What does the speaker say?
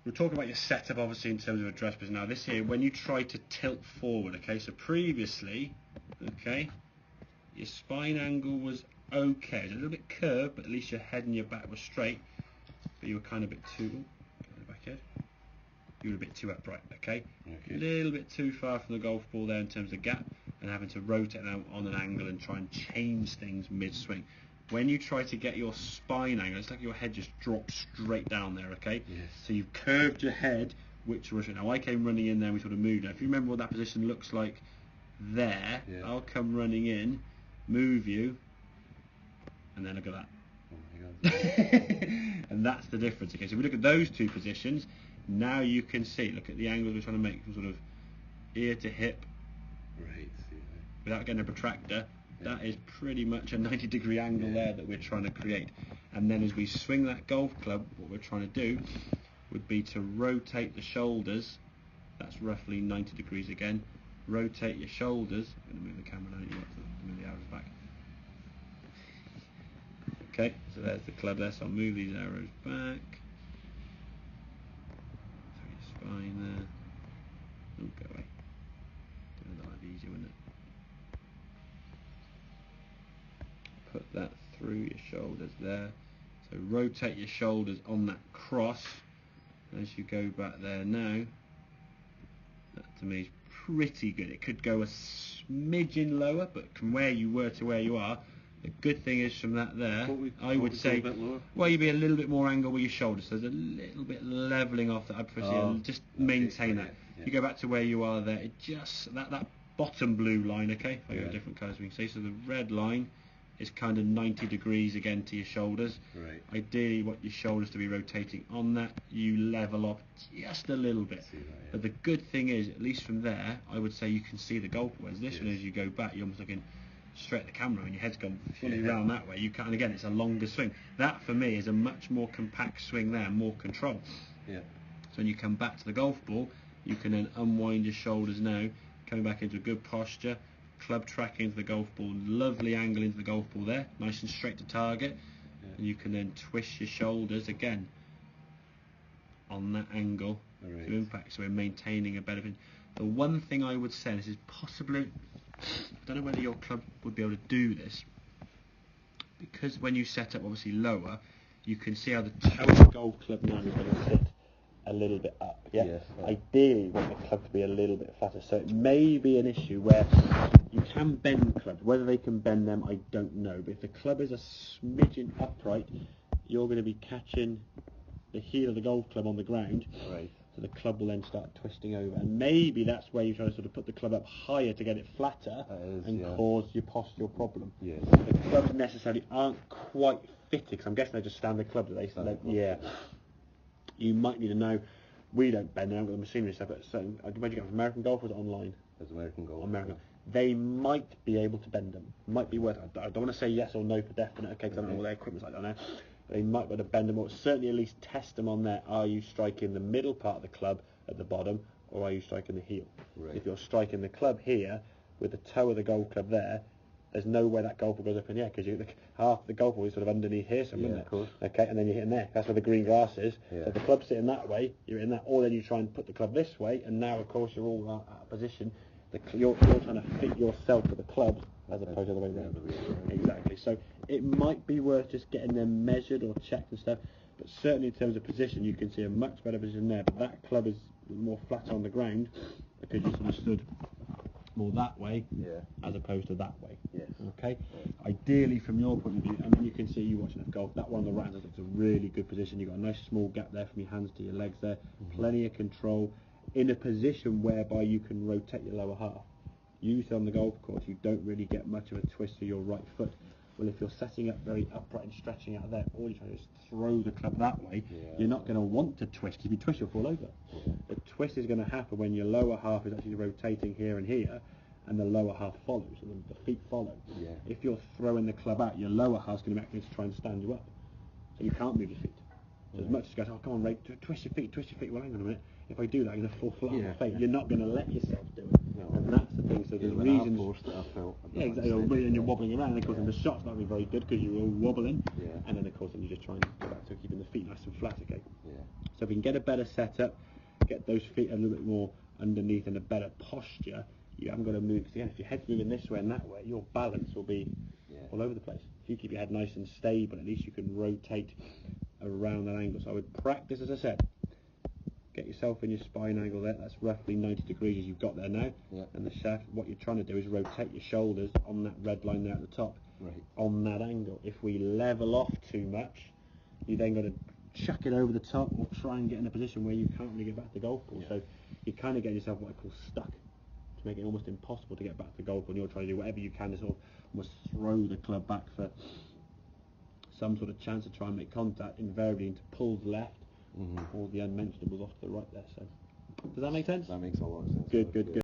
we're talking about your setup, obviously, in terms of address, but now this here, when you try to tilt forward, okay, so previously, okay, your spine angle was okay. It was a little bit curved, but at least your head and your back were straight, but you were kind of a bit too, back head, you were a bit too upright, okay? A little bit too far from the golf ball there in terms of gap, and having to rotate now on an angle and try and change things mid-swing. When you try to get your spine angle, it's like your head just drops straight down there, okay? Yes. So you've curved your head, which was, now I came running in there, we sort of moved. Now if you remember what that position looks like there, I'll come running in, move you, and then look at that. Oh my God. And that's the difference, okay? So if we look at those two positions, now you can see, look at the angles we're trying to make from sort of ear to hip, Right. without getting a protractor. That is pretty much a 90-degree angle there that we're trying to create. And then as we swing that golf club, what we're trying to do would be to rotate the shoulders. That's roughly 90 degrees again. Rotate your shoulders. I'm going to move the camera now, you want to move the arrows back. Okay, so there's the club there, so I'll move these arrows back. So your spine there. Oh, go away. Doing the life easier, wouldn't it? Put that through your shoulders there. So rotate your shoulders on that cross. As you go back there now, that to me is pretty good. It could go a smidgen lower, but from where you were to where you are, the good thing is from that there, I would say, well, you'd be a little bit more angle with your shoulders. So there's a little bit levelling off that. I'd prefer just maintain that. You go back to where you are there, it just, that bottom blue line, okay? If I go different colours we can see. So the red line is kind of 90 degrees again to your shoulders. Right. Ideally you want your shoulders to be rotating on that. You level off just a little bit. But the good thing is, at least from there, I would say you can see the golf. Whereas this one, as you go back, you're almost looking straight at the camera and your head's gone fully round that way. You can't, and again, it's a longer swing. That for me is a much more compact swing there, more control. Yeah. So when you come back to the golf ball, you can then unwind your shoulders now, coming back into a good posture, club track into the golf ball, lovely angle into the golf ball there, nice and straight to target, and you can then twist your shoulders again on that angle to impact. So we're maintaining a better thing. The one thing I would say, and this is possibly, I don't know whether your club would be able to do this, because when you set up obviously lower, you can see how the toe of the golf club now is going to sit a little bit up. Ideally you want the club to be a little bit flatter, so it may be an issue where you can bend clubs. Whether they can bend them, I don't know, but if the club is a smidgen upright, you're going to be catching the heel of the golf club on the ground, so the club will then start twisting over, and maybe that's where you try to sort of put the club up higher to get it flatter and cause your postural problem. The clubs necessarily aren't quite fitted, because I'm guessing they're just standard clubs, are they? You might need to know, we don't bend them with the machinery stuff, but certain, where'd you get from American Golf or was it online? There's American Golf. American. They might be able to bend them. Might be worth, I don't want to say yes or no for definite, okay, because I don't know what their equipment's like, I don't know. They might be able to bend them, or certainly at least test them on there. Are you striking the middle part of the club at the bottom, or are you striking the heel? If you're striking the club here, with the toe of the golf club there, there's no way that golf ball goes up in the air, because half the golf ball is sort of underneath here, so isn't it? Okay, and then you're hitting there. That's where the green grass is. So if the club's sitting that way, you're in that, or then you try and put the club this way, and now of course you're all out of position. You're trying to fit yourself to the club as opposed to the other way around. Exactly. So it might be worth just getting them measured or checked and stuff. But certainly in terms of position, you can see a much better position there. But that club is more flat on the ground because you sort of stood more that way as opposed to that way. Okay. Ideally, from your point of view, I mean, you can see you watching that golf. That one on the right hand side is a really good position. You've got a nice small gap there from your hands to your legs there. Plenty of control in a position whereby you can rotate your lower half. Usually on the golf course, you don't really get much of a twist to your right foot. Well, if you're setting up very upright and stretching out there, all you're trying to do is throw the club that way. You're not going to want to twist. If you twist, you'll fall over. The twist is going to happen when your lower half is actually rotating here and here, and the lower half follows, so the feet follow. If you're throwing the club out, your lower half's going to be acting to try and stand you up. So you can't move your feet. So as much as you go, oh, come on, Ray, twist your feet. Well, hang on a minute. If I do that, I'm going to fall flat on my face. You're not going to let yourself do it. No. And that's the thing. So there's reasons. I felt Yeah, exactly. And you're wobbling around, and of course, and the shot's not really very good because you're all wobbling. Yeah. And then, of course, then you just try and go back to keeping the feet nice and flat, okay? Yeah. So if we can get a better setup, get those feet a little bit more underneath and a better posture, you haven't got to move. Because again, if your head's moving this way and that way, your balance will be all over the place. If you keep your head nice and stable, at least you can rotate around that angle. So I would practice, as I said, get yourself in your spine angle there. That's roughly 90 degrees as you've got there now. Yeah. And the shaft, what you're trying to do is rotate your shoulders on that red line there at the top, on that angle. If we level off too much, you then got to chuck it over the top or try and get in a position where you can't really get back to the golf ball. So you kind of get yourself what I call stuck, to make it almost impossible to get back to the golf ball. And you're trying to do whatever you can to sort of almost throw the club back for some sort of chance to try and make contact, invariably into pulled left or the unmentionables off to the right there. So does that make sense? That makes a lot of sense. Good.